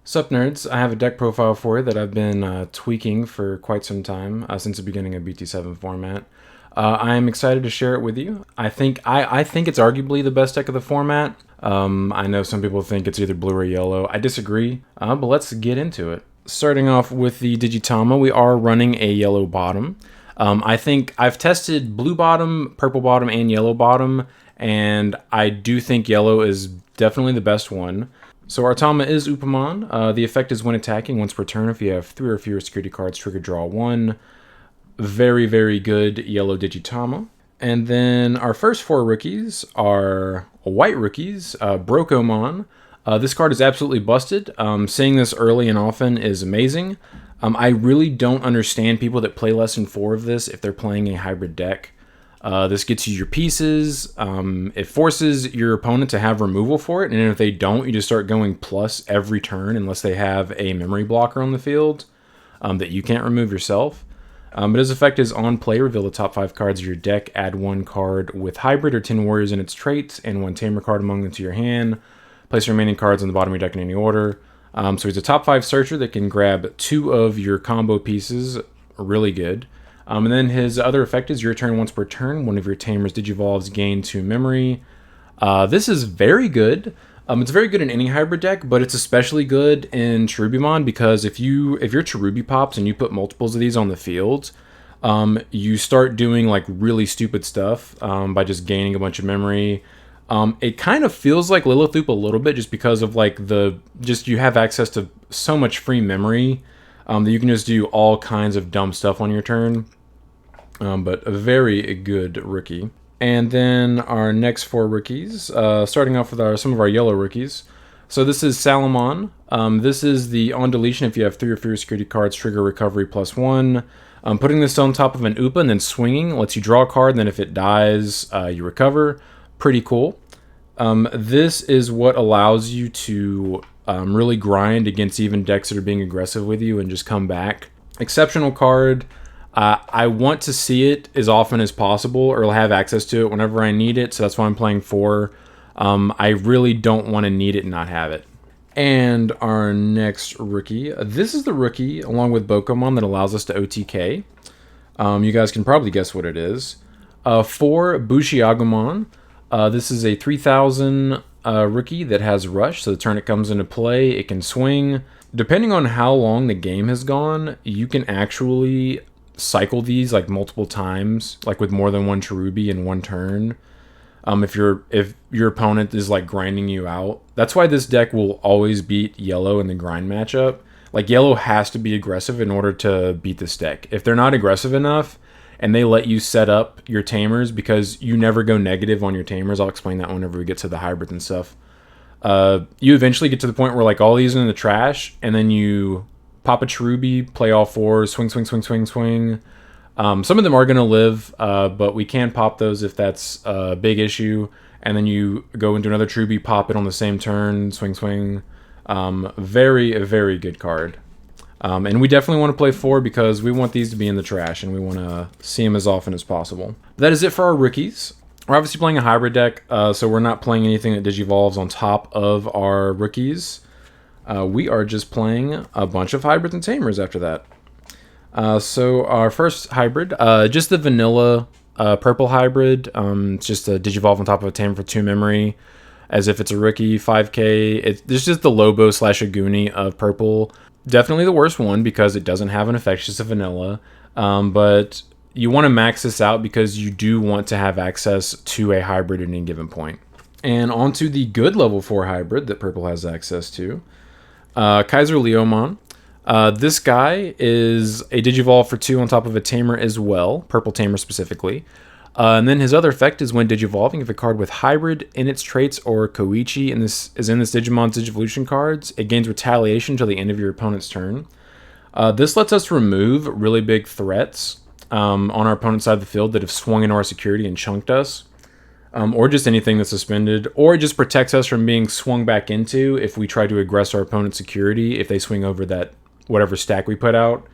Sup nerds, I have a deck profile for you that I've been tweaking for quite some time, since the beginning of BT7 format. I'm excited to share it with you. I think it's arguably the best deck of the format. I know some people think it's either blue or yellow. I disagree, but let's get into it. Starting off with the Digitama, we are running a yellow bottom. I think I've tested blue bottom, purple bottom, and yellow bottom, and I do think yellow is definitely the best one. So our Tamer is Upamon. The effect is when attacking once per turn. If you have 3 or fewer security cards, trigger draw 1. Very, very good yellow Digitama. And then our first 4 rookies are white rookies, Brokomon. This card is absolutely busted. Seeing this early and often is amazing. I really don't understand people that play less than 4 of this if they're playing a hybrid deck. This gets you your pieces. It forces your opponent to have removal for it, and if they don't, you just start going plus every turn unless they have a memory blocker on the field that you can't remove yourself. But his effect is on play, reveal the top 5 cards of your deck, add 1 card with hybrid or 10 warriors in its traits, and 1 Tamer card among them to your hand. Place the remaining cards on the bottom of your deck in any order. So he's a top 5 searcher that can grab 2 of your combo pieces. Really good. And then his other effect is your turn once per turn. One of your Tamers Digivolves gain 2 memory. This is very good. It's very good in any hybrid deck, but it's especially good in Cherubimon because if your Cherubi pops and you put multiples of these on the field, you start doing like really stupid stuff by just gaining a bunch of memory. It kind of feels like Lilithoop a little bit just because of like you have access to so much free memory that you can just do all kinds of dumb stuff on your turn. But a very good rookie. And then our next 4 rookies, starting off with some of our yellow rookies. So this is Salamon. This is the on deletion if you have 3 or fewer security cards, trigger recovery +1. Putting this on top of an Upa and then swinging lets you draw a card, and then if it dies, you recover. Pretty cool. This is what allows you to really grind against even decks that are being aggressive with you and just come back. Exceptional card. I want to see it as often as possible or have access to it whenever I need it, so that's why I'm playing 4. I really don't want to need it and not have it. And our next rookie. This is the rookie, along with Bokomon, that allows us to OTK. You guys can probably guess what it is. For Bushiagumon, this is a 3000 rookie that has Rush, so the turn it comes into play, it can swing. Depending on how long the game has gone, you can actually cycle these like multiple times, like with more than 1 Cherubi in 1 turn. If your opponent is like grinding you out, that's why this deck will always beat yellow in the grind matchup. Like yellow has to be aggressive in order to beat this deck. If they're not aggressive enough and they let you set up your Tamers, because you never go negative on your Tamers, I'll explain that whenever we get to the hybrids and stuff. You eventually get to the point where like all these are in the trash, and then you pop a Cherubi, play all 4, swing, swing, swing, swing, swing. Some of them are going to live, but we can pop those if that's a big issue. And then you go into another Cherubi, pop it on the same turn, swing, swing. Very, very good card. And we definitely want to play 4 because we want these to be in the trash and we want to see them as often as possible. That is it for our rookies. We're obviously playing a hybrid deck, so we're not playing anything that Digivolves on top of our rookies. We are just playing a bunch of hybrids and Tamers after that. So our first hybrid, just the vanilla purple hybrid. It's just a Digivolve on top of a Tamer for 2 memory, as if it's a rookie, 5k. It's just the Lobo / Aguni of purple. Definitely the worst one because it doesn't have an effect, it's just a vanilla. But you want to max this out because you do want to have access to a hybrid at any given point. And onto the good level 4 hybrid that purple has access to. Kaiser Leomon. This guy is a Digivolve for 2 on top of a Tamer as well, purple Tamer specifically. And then his other effect is when Digivolving, if a card with hybrid in its traits or Koichi in this Digimon's Digivolution cards, it gains retaliation until the end of your opponent's turn. This lets us remove really big threats on our opponent's side of the field that have swung into our security and chunked us. Or just anything that's suspended, or it just protects us from being swung back into if we try to aggress our opponent's security. If they swing over that whatever stack we put out,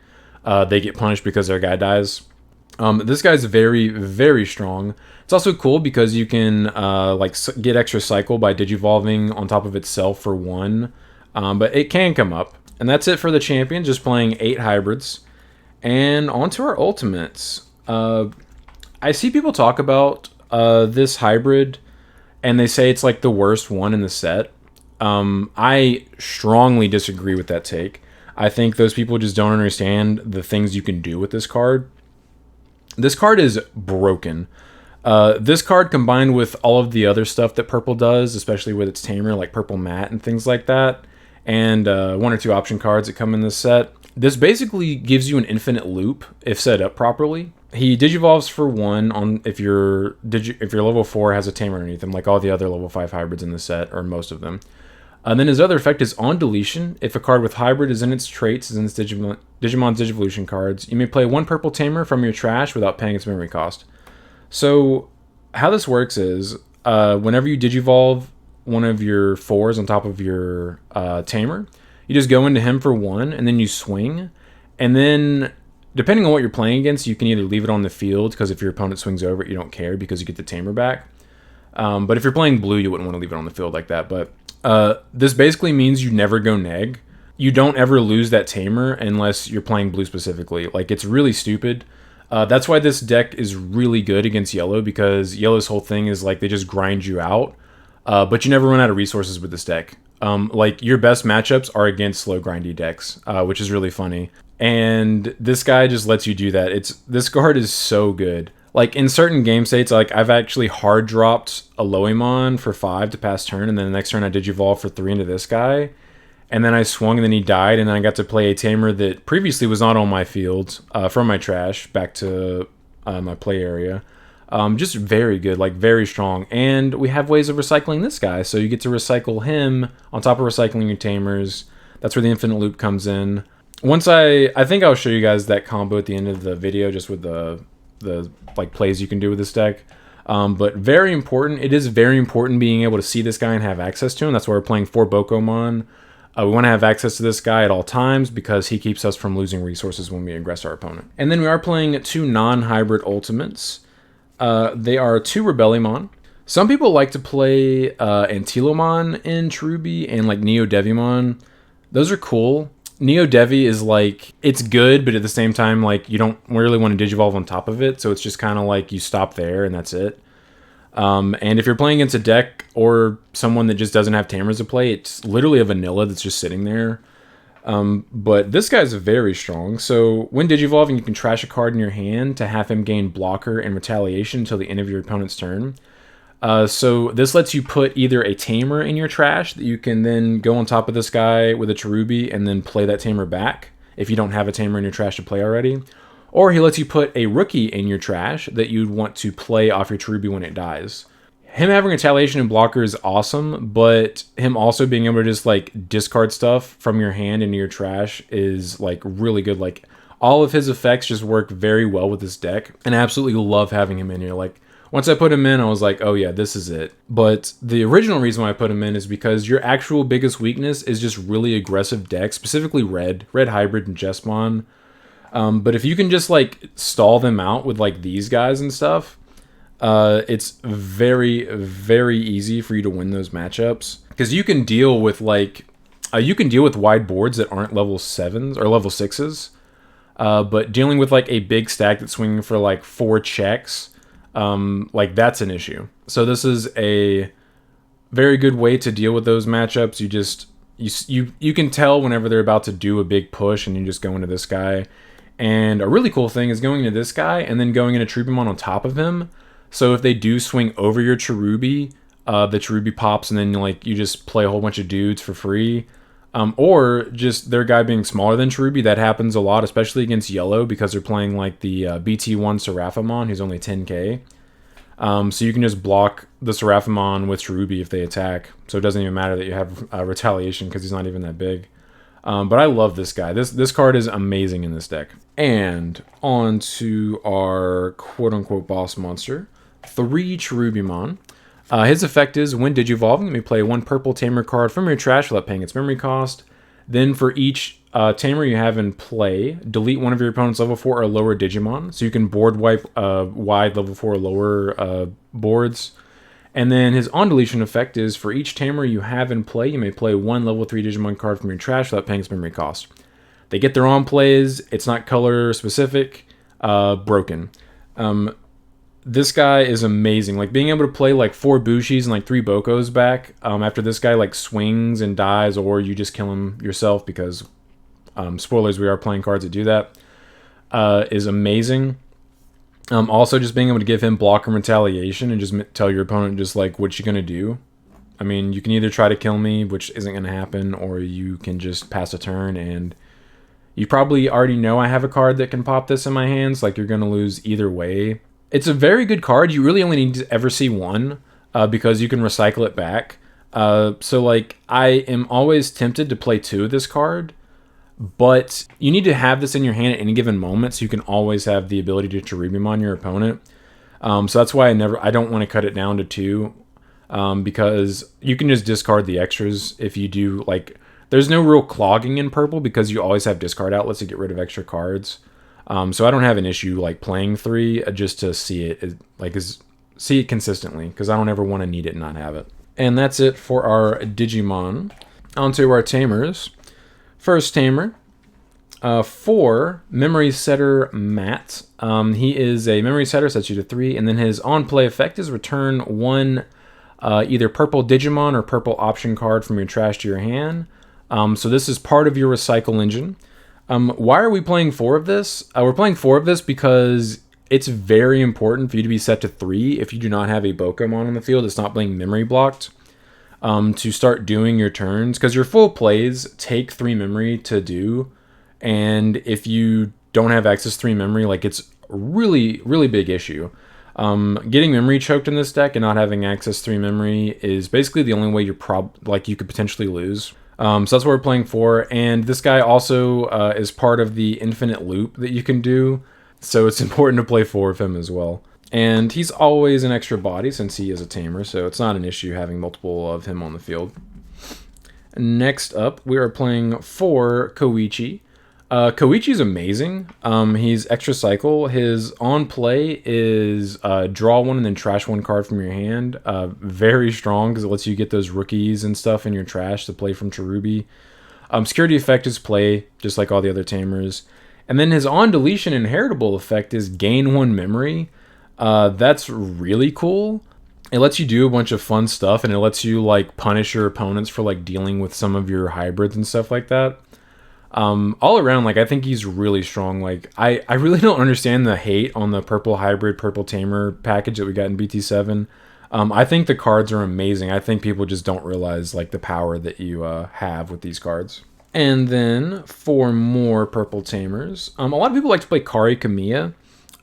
they get punished because their guy dies. This guy's very, very strong. It's also cool because you can get extra cycle by Digivolving on top of itself for 1. But it can come up. And that's it for the champion, just playing 8 hybrids. And on to our ultimates. I see people talk about this hybrid, and they say it's like the worst one in the set. I strongly disagree with that take. I think those people just don't understand the things you can do with this card. This card is broken. This card combined with all of the other stuff that purple does, especially with its tamer like purple matte and things like that, and 1 or 2 option cards that come in this set, this basically gives you an infinite loop if set up properly. He digivolves for 1 on if your level 4 has a tamer underneath him, like all the other level 5 hybrids in the set, or most of them. And then his other effect is on deletion. If a card with hybrid is in its traits, is in its Digimon's Digivolution cards, you may play 1 purple tamer from your trash without paying its memory cost. So how this works is whenever you digivolve one of your 4s on top of your tamer, you just go into him for 1, and then you swing. And then, depending on what you're playing against, you can either leave it on the field, because if your opponent swings over it, you don't care because you get the tamer back. But if you're playing blue, you wouldn't want to leave it on the field like that. But this basically means you never go neg. You don't ever lose that tamer unless you're playing blue specifically. Like, it's really stupid. That's why this deck is really good against yellow, because yellow's whole thing is like they just grind you out, but you never run out of resources with this deck. Like, your best matchups are against slow grindy decks, which is really funny. And this guy just lets you do that. This card is so good. Like, in certain game states, like, I've actually hard dropped a Loemon for 5 to pass turn, and then the next turn I digivolve for 3 into this guy. And then I swung, and then he died, and then I got to play a tamer that previously was not on my field, from my trash back to my play area. Just very good, like, very strong. And we have ways of recycling this guy, so you get to recycle him on top of recycling your tamers. That's where the infinite loop comes in. Once I think I'll show you guys that combo at the end of the video, just with the like plays you can do with this deck. But very important. It is very important being able to see this guy and have access to him. That's why we're playing 4 Bokomon. We want to have access to this guy at all times because he keeps us from losing resources when we aggress our opponent. And then we are playing 2 non-hybrid ultimates. They are 2 Rebellimon. Some people like to play Antilomon in Cherubi and like Neo Devimon. Those are cool. Neo Devi is like, it's good, but at the same time, like, you don't really want to digivolve on top of it, so it's just kind of like you stop there and that's it. And if you're playing against a deck or someone that just doesn't have tamers to play, it's literally a vanilla that's just sitting there. But this guy's very strong. So when digivolving, you can trash a card in your hand to have him gain blocker and retaliation until the end of your opponent's turn. So this lets you put either a tamer in your trash that you can then go on top of this guy with a Cherubi and then play that tamer back if you don't have a tamer in your trash to play already. Or he lets you put a rookie in your trash that you'd want to play off your Cherubi when it dies. Him having retaliation and blocker is awesome, but him also being able to just like discard stuff from your hand into your trash is like really good. Like, all of his effects just work very well with this deck, and I absolutely love having him in here. Like, once I put him in, I was like, oh yeah, this is it. But the original reason why I put him in is because your actual biggest weakness is just really aggressive decks, specifically red hybrid and Jesmon. But if you can just like stall them out with like these guys and stuff, it's very, very easy for you to win those matchups. Because you can deal with like, wide boards that aren't level 7s or level 6s. But dealing with like a big stack that's swinging for like 4 checks, like that's an issue. So this is a very good way to deal with those matchups. You can tell whenever they're about to do a big push, and you just go into this guy. And a really cool thing is going into this guy and then going into Cherubimon on top of him. So if they do swing over your Cherubi, the Cherubi pops, and then like you just play a whole bunch of dudes for free. Or just their guy being smaller than Cherubi. That happens a lot, especially against yellow, because they're playing like the BT1 Seraphimon, who's only 10k. So you can just block the Seraphimon with Cherubi if they attack. So it doesn't even matter that you have retaliation, because he's not even that big. But I love this guy. This card is amazing in this deck. And on to our quote-unquote boss monster, 3 Cherubimon. His effect is, when digivolving, you may play 1 purple tamer card from your trash without paying its memory cost. Then for each tamer you have in play, delete one of your opponent's level 4 or lower Digimon. So you can board wipe wide level 4 or lower boards. And then his on deletion effect is for each Tamer you have in play, you may play one level 3 Digimon card from your trash without paying its memory cost. They get their on plays, it's not color specific, broken. This guy is amazing. Like being able to play like 4 Bushis and like 3 Bokos back after this guy like swings and dies, or you just kill him yourself because, spoilers, we are playing cards that do that, is amazing. Also, just being able to give him blocker retaliation and just tell your opponent just like what you're gonna do. I mean, you can either try to kill me, which isn't gonna happen, or you can just pass a turn, and you probably already know I have a card that can pop this in my hands. Like you're gonna lose either way. It's a very good card. You really only need to ever see one because you can recycle it back. So like I am always tempted to play 2 of this card, but you need to have this in your hand at any given moment so you can always have the ability to Cherubimon your opponent. So that's why I don't want to cut it down to 2 because you can just discard the extras if you do. Like there's no real clogging in purple because you always have discard outlets to get rid of extra cards. So I don't have an issue like playing 3 just to see it see it consistently because I don't ever want to need it and not have it. And that's it for our Digimon. Onto our Tamers. First Tamer, 4 Memory Setter Matt. He is a Memory Setter, sets you to 3, and then his on-play effect is return 1 either purple Digimon or purple option card from your trash to your hand. So this is part of your recycle engine. Why are we playing 4 of this? We're playing 4 of this because it's very important for you to be set to 3 if you do not have a Pokemon on the field. It's not being memory blocked to start doing your turns. Because your full plays take 3 memory to do. And if you don't have access to 3 memory, like it's really, really big issue. Getting memory choked in this deck and not having access to 3 memory is basically the only way you could potentially lose. So that's what we're playing for, and this guy also is part of the infinite loop that you can do, so it's important to play 4 of him as well. And he's always an extra body since he is a Tamer, so it's not an issue having multiple of him on the field. Next up, we are playing 4 Koichi. Koichi's amazing. He's extra cycle. His on play is draw 1 and then trash 1 card from your hand. Very strong because it lets you get those rookies and stuff in your trash to play from Cherubi. Security effect is play, just like all the other Tamers. And then his on deletion inheritable effect is gain 1 memory. That's really cool. It lets you do a bunch of fun stuff, and it lets you like punish your opponents for like dealing with some of your hybrids and stuff like that. All around, like I think he's really strong. Like I really don't understand the hate on the purple hybrid, purple Tamer package that we got in BT7. I think the cards are amazing. I think people just don't realize like the power that you have with these cards. And then for more purple Tamers, a lot of people like to play Kari Kamiya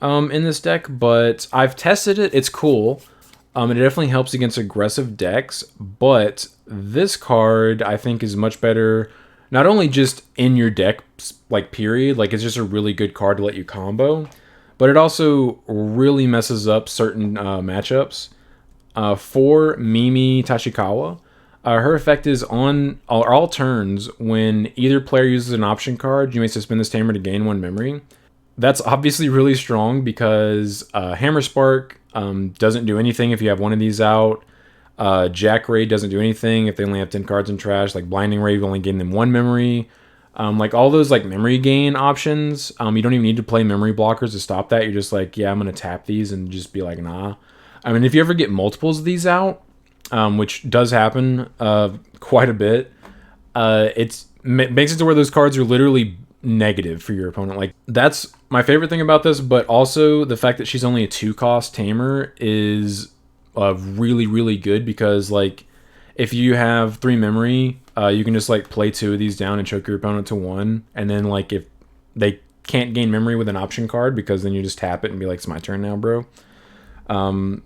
in this deck, but I've tested it. It's cool. It definitely helps against aggressive decks, but this card I think is much better. Not only just in your deck, like period, like it's just a really good card to let you combo, but it also really messes up certain matchups. For Mimi Tashikawa, her effect is on all turns when either player uses an option card, you may suspend this Tamer to gain 1 memory. That's obviously really strong because Hammer Spark doesn't do anything if you have one of these out. Jack Ray doesn't do anything if they only have 10 cards in trash. Like Blinding Ray, you only gain them 1 memory. Like all those like memory gain options, you don't even need to play memory blockers to stop that. You're just like, yeah, I'm gonna tap these and just be like, nah. I mean, if you ever get multiples of these out, which does happen quite a bit, it makes it to where those cards are literally negative for your opponent. Like that's my favorite thing about this, but also the fact that she's only a 2-cost Tamer is really, really good because like if you have 3 memory, you can just like play 2 of these down and choke your opponent to 1, and then like if they can't gain memory with an option card, because then you just tap it and be like, it's my turn now, bro.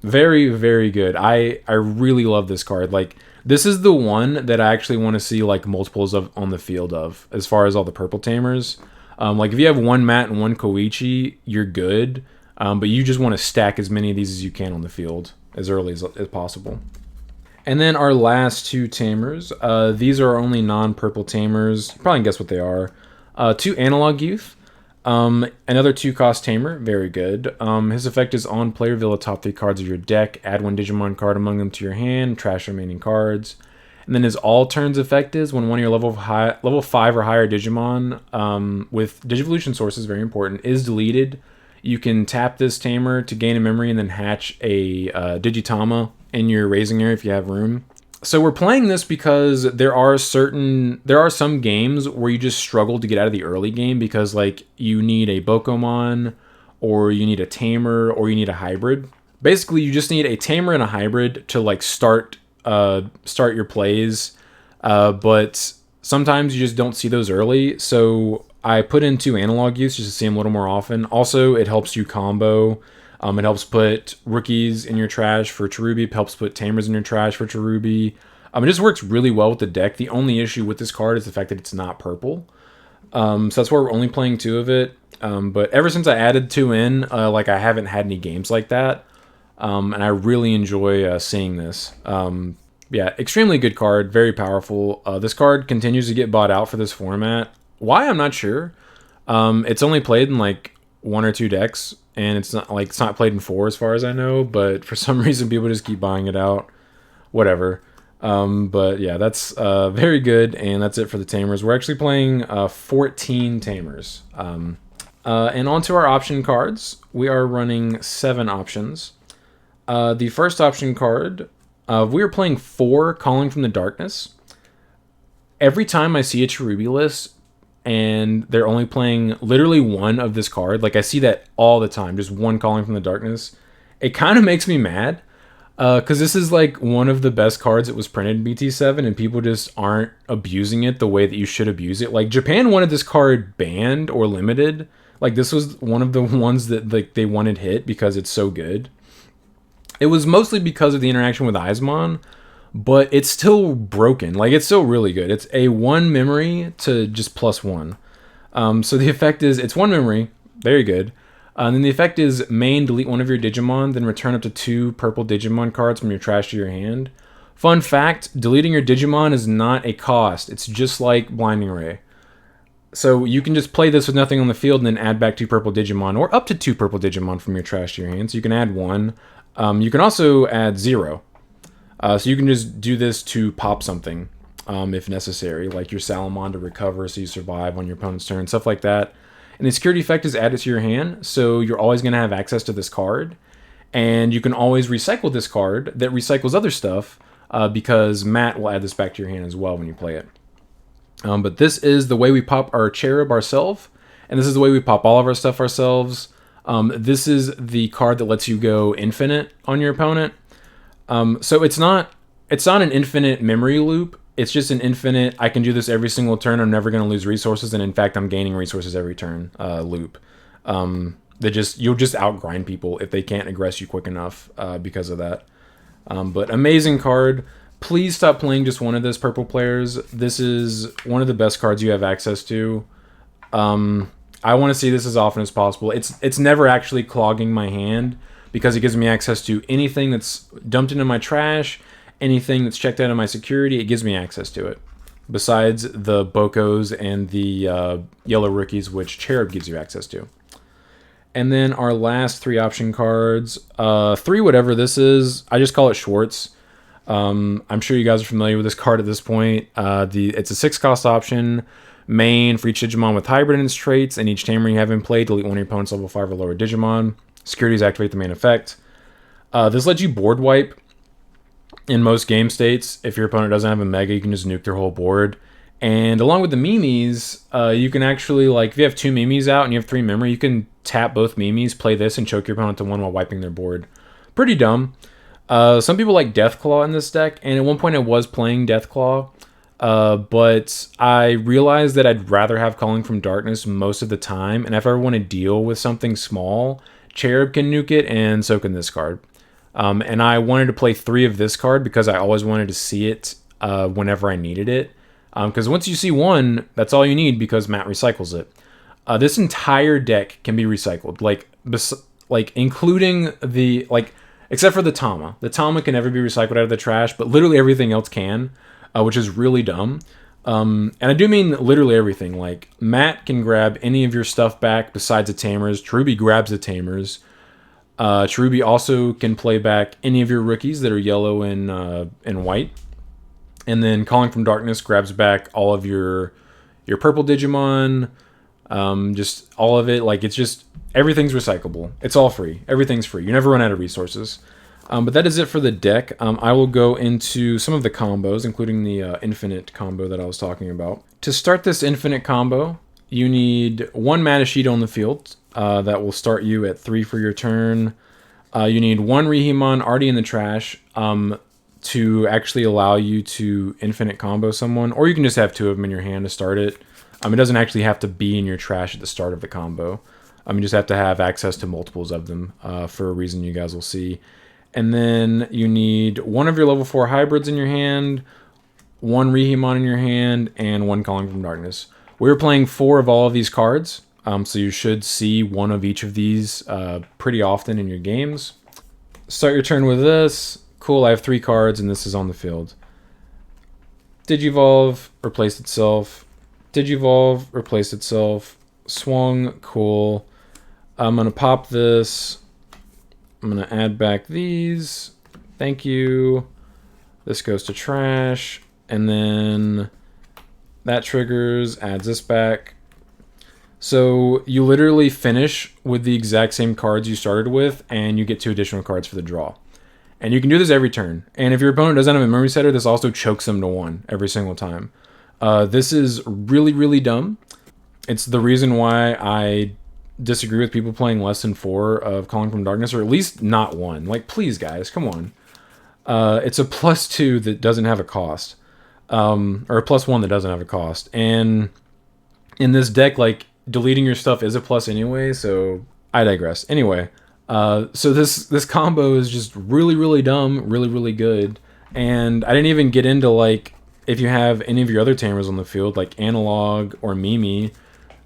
Very, very good. I really love this card. Like this is the one that I actually want to see like multiples of on the field of, as far as all the purple Tamers. Like if you have 1 Matt and 1 Koichi, you're good, but you just want to stack as many of these as you can on the field as early as possible. And then our last 2 Tamers. These are only non-purple Tamers. You probably can guess what they are. 2 Analog Youth. Another 2-cost Tamer, very good. His effect is on play, reveal the top 3 cards of your deck, add 1 Digimon card among them to your hand, trash remaining cards. And then his all turns effect is when one of your level 5 or higher Digimon with Digivolution sources, very important, is deleted. You can tap this Tamer to gain a memory and then hatch a Digitama in your raising area if you have room. So we're playing this because there are some games where you just struggle to get out of the early game because like you need a Bokomon or you need a Tamer or you need a hybrid. Basically, you just need a Tamer and a hybrid to like start your plays, but sometimes you just don't see those early. So I put in 2 analog use just to see them a little more often. Also, it helps you combo. It helps put rookies in your trash for Cherubi. It helps put Tamers in your trash for Cherubi. It just works really well with the deck. The only issue with this card is the fact that it's not purple. So that's why we're only playing 2 of it. But ever since I added 2 in, like I haven't had any games like that. And I really enjoy seeing this. Yeah, extremely good card, very powerful. This card continues to get bought out for this format. Why, I'm not sure. It's only played in like 1 or 2 decks, and it's not played in 4 as far as I know. But for some reason, people just keep buying it out. Whatever. But yeah, that's very good, and that's it for the Tamers. We're actually playing 14 Tamers. And onto our option cards. We are running 7 options. The first option card, we are playing 4 Calling from the Darkness. Every time I see a Cherubi list and they're only playing literally 1 of this card, like I see that all the time, just 1 Calling from the Darkness, it kind of makes me mad. Because this is like one of the best cards that was printed in BT7 and people just aren't abusing it the way that you should abuse it. Like Japan wanted this card banned or limited. Like this was one of the ones that like they wanted hit because it's so good. It was mostly because of the interaction with Eismon, but it's still broken. Like, it's still really good. It's a 1 memory to just +1. So the effect is, it's 1 memory, very good. And then the effect is main, delete 1 of your Digimon, then return up to 2 purple Digimon cards from your trash to your hand. Fun fact, deleting your Digimon is not a cost. It's just like Blinding Ray. So you can just play this with nothing on the field and then add back 2 purple Digimon, or up to 2 purple Digimon from your trash to your hand. So you can add 1. You can also add 0. So you can just do this to pop something if necessary, like your Salamon to recover so you survive on your opponent's turn, stuff like that. And the security effect is added to your hand, so you're always going to have access to this card. And you can always recycle this card that recycles other stuff because Matt will add this back to your hand as well when you play it. But this is the way we pop our Cherub ourselves, and this is the way we pop all of our stuff ourselves. This is the card that lets you go infinite on your opponent. So it's not an infinite memory loop. It's just an infinite, I can do this every single turn, I'm never going to lose resources, and in fact, I'm gaining resources every turn loop. You'll just outgrind people if they can't aggress you quick enough because of that. But amazing card. Please stop playing just one of this, purple players. This is one of the best cards you have access to. I want to see this as often as possible. It's never actually clogging my hand because it gives me access to anything that's dumped into my trash, anything that's checked out of my security. It gives me access to it. Besides the Bokos and the yellow rookies, which Cherub gives you access to. And then our last 3 option cards, 3 whatever this is, I just call it Schwartz. I'm sure you guys are familiar with this card at this point. It's a 6-cost option. Main, for each Digimon with hybrid in its traits, and each Tamer you have in play, delete 1 of your opponent's level 5 or lower Digimon. Securities activate the main effect. This lets you board wipe in most game states. If your opponent doesn't have a Mega, you can just nuke their whole board. And along with the Mimis, you can actually, like, if you have 2 Mimis out and you have 3 memory, you can tap both Mimis, play this, and choke your opponent to 1 while wiping their board. Pretty dumb. Some people like Deathclaw in this deck, and at one point I was playing Deathclaw. But I realized that I'd rather have Calling from Darkness most of the time, and if I ever want to deal with something small, Cherub can nuke it, and so can this card. And I wanted to play 3 of this card because I always wanted to see it whenever I needed it. Because once you see 1, that's all you need because Matt recycles it. This entire deck can be recycled, like including the, like, except for the Tama. The Tama can never be recycled out of the trash, but literally everything else can. Which is really dumb. And I do mean literally everything. Like, Matt can grab any of your stuff back besides the Tamers. Cherubi grabs the Tamers. Cherubi also can play back any of your rookies that are yellow and white. And then Calling from Darkness grabs back all of your purple Digimon, just all of it. Like, it's just, everything's recyclable. It's all free. Everything's free. You never run out of resources. But that is it for the deck. I will go into some of the combos, including the infinite combo that I was talking about. To start this infinite combo, you need one Matashido on the field. That will start you at 3 for your turn. You need one Rihimon already in the trash to actually allow you to infinite combo someone, or you can just have 2 of them in your hand to start it. It doesn't actually have to be in your trash at the start of the combo. You just have to have access to multiples of them for a reason you guys will see. And then you need one of your level 4 hybrids in your hand, one Rihimon in your hand, and one Calling from Darkness. We're playing 4 of all of these cards, so you should see one of each of these pretty often in your games. Start your turn with this. Cool, I have 3 cards, and this is on the field. Digivolve, replaced itself. Digivolve, replaced itself. Swung, cool. I'm going to pop this. I'm going to add back these. Thank you. This goes to trash. And then that triggers, adds this back. So you literally finish with the exact same cards you started with, and you get 2 additional cards for the draw. And you can do this every turn. And if your opponent doesn't have a memory setter, this also chokes them to 1 every single time. This is really, really dumb. It's the reason why I disagree with people playing less than 4 of Calling from Darkness, or at least not 1. Like, please, guys, come on. It's a +2 that doesn't have a cost. Or a +1 that doesn't have a cost. And in this deck, like, deleting your stuff is a plus anyway, so I digress. Anyway, so this combo is just really, really dumb, really, really good. And I didn't even get into, like, if you have any of your other Tamers on the field, like Analog or Mimi,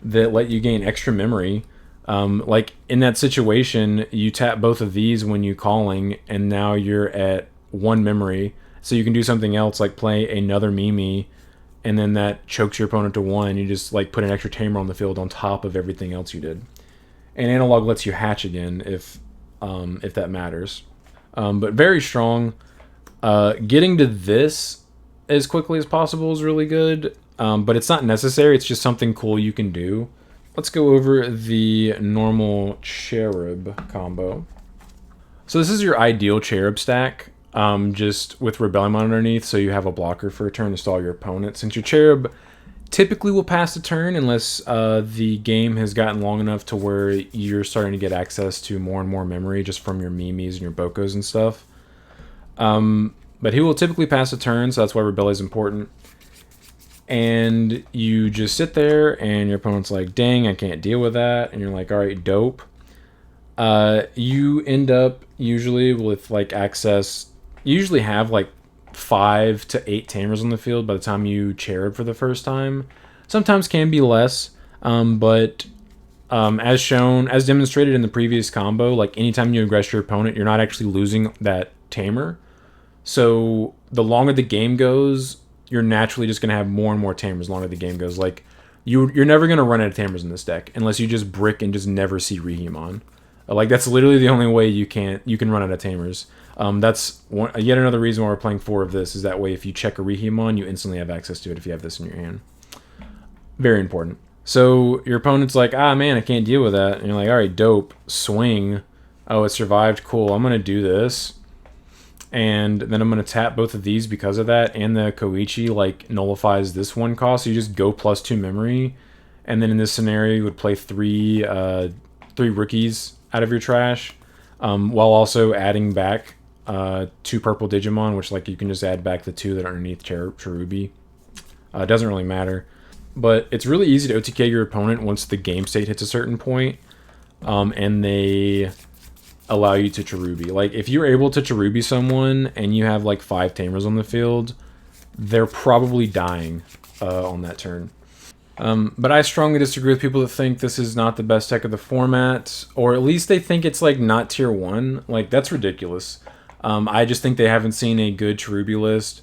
that let you gain extra memory. Like, in that situation, you tap both of these when you calling, and now you're at 1 memory. So you can do something else, like play another Mimi, and then that chokes your opponent to 1. You just, like, put an extra Tamer on the field on top of everything else you did. And Analog lets you hatch again if that matters. But very strong. Getting to this as quickly as possible is really good, but it's not necessary. It's just something cool you can do. Let's go over the normal Cherub combo. So this is your ideal Cherub stack, just with Rebellion underneath, so you have a blocker for a turn to stall your opponent. Since your Cherub typically will pass a turn unless the game has gotten long enough to where you're starting to get access to more and more memory just from your Mimis and your Bokos and stuff. But he will typically pass a turn, so that's why Rebellion is important. And you just sit there, and your opponent's like, dang, I can't deal with that. And you're like, all right, dope. You end up usually with, like, access. You usually have, like, 5 to 8 Tamers on the field by the time you Cherub for the first time. Sometimes can be less, but as shown, as demonstrated in the previous combo, like, anytime you aggress your opponent, you're not actually losing that Tamer. So the longer the game goes, you're naturally just going to have more and more Tamers the longer the game goes. Like, you're never going to run out of Tamers in this deck unless you just brick and just never see Rihimon. Like, that's literally the only way you can run out of Tamers. That's yet another reason why we're playing 4 of this, is that way if you check a Rihimon, you instantly have access to it if you have this in your hand. Very important. So your opponent's like, ah, man, I can't deal with that. And you're like, all right, dope. Swing. Oh, it survived. Cool. I'm going to do this. And then I'm going to tap both of these because of that. And the Koichi, like, nullifies this 1 cost. So you just go +2 memory. And then in this scenario, you would play 3 rookies out of your trash, while also adding back 2 purple Digimon, which, like, you can just add back the 2 that are underneath Cherubi. It doesn't really matter. But it's really easy to OTK your opponent once the game state hits a certain point, and they allow you to Cherubi. Like, if you're able to Cherubi someone and you have, like, 5 Tamers on the field, they're probably dying on that turn. But I strongly disagree with people that think this is not the best deck of the format, or at least they think it's, like, not tier 1. Like, that's ridiculous. I just think they haven't seen a good Cherubi list.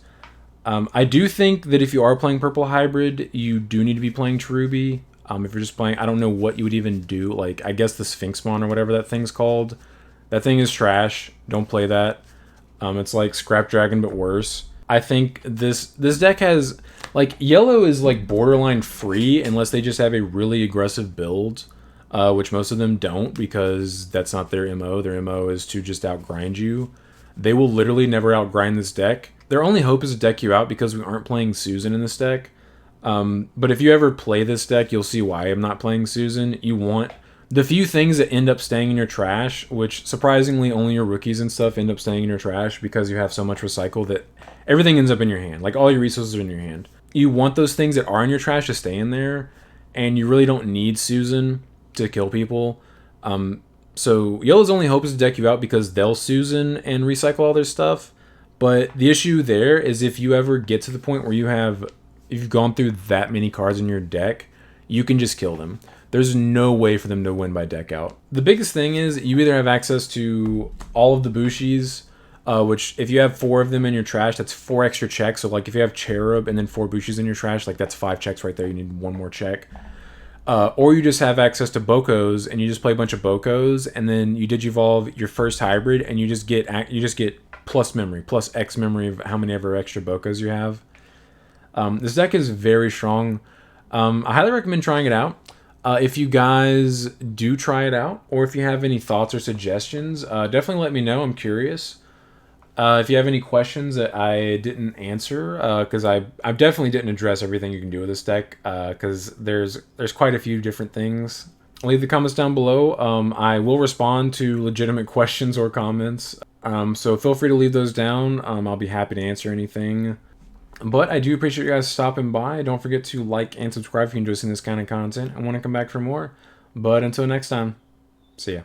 I do think that if you are playing Purple Hybrid, you do need to be playing Cherubi. If you're just playing, I don't know what you would even do. Like, I guess the Sphinxmon or whatever that thing's called. That thing is trash. Don't play that. It's like Scrap Dragon, but worse. I think this deck has, like, yellow is like borderline free unless they just have a really aggressive build, which most of them don't because that's not their MO. Their MO is to just outgrind you. They will literally never outgrind this deck. Their only hope is to deck you out because we aren't playing Susan in this deck. But if you ever play this deck, you'll see why I'm not playing Susan. You want the few things that end up staying in your trash, which surprisingly only your rookies and stuff end up staying in your trash because you have so much recycle that everything ends up in your hand. Like, all your resources are in your hand. You want those things that are in your trash to stay in there, and you really don't need Susan to kill people. So Yellow's only hope is to deck you out because they'll Susan and recycle all their stuff. But the issue there is if you ever get to the point where if you've gone through that many cards in your deck, you can just kill them. There's no way for them to win by deck out. The biggest thing is you either have access to all of the Bushis, which if you have 4 of them in your trash, that's 4 extra checks. So like if you have Cherub and then 4 Bushis in your trash, like that's 5 checks right there. You need 1 more check. Or you just have access to Bokos and you just play a bunch of Bokos and then you Digivolve your first hybrid and you just get plus memory, plus X memory of how many ever extra Bokos you have. This deck is very strong. I highly recommend trying it out. If you guys do try it out, or if you have any thoughts or suggestions, definitely let me know. I'm curious. If you have any questions that I didn't answer, because I definitely didn't address everything you can do with this deck, because there's quite a few different things. Leave the comments down below. I will respond to legitimate questions or comments. So feel free to leave those down. I'll be happy to answer anything. But I do appreciate you guys stopping by. Don't forget to like and subscribe if you enjoy seeing this kind of content. I want to come back for more. But until next time, see ya.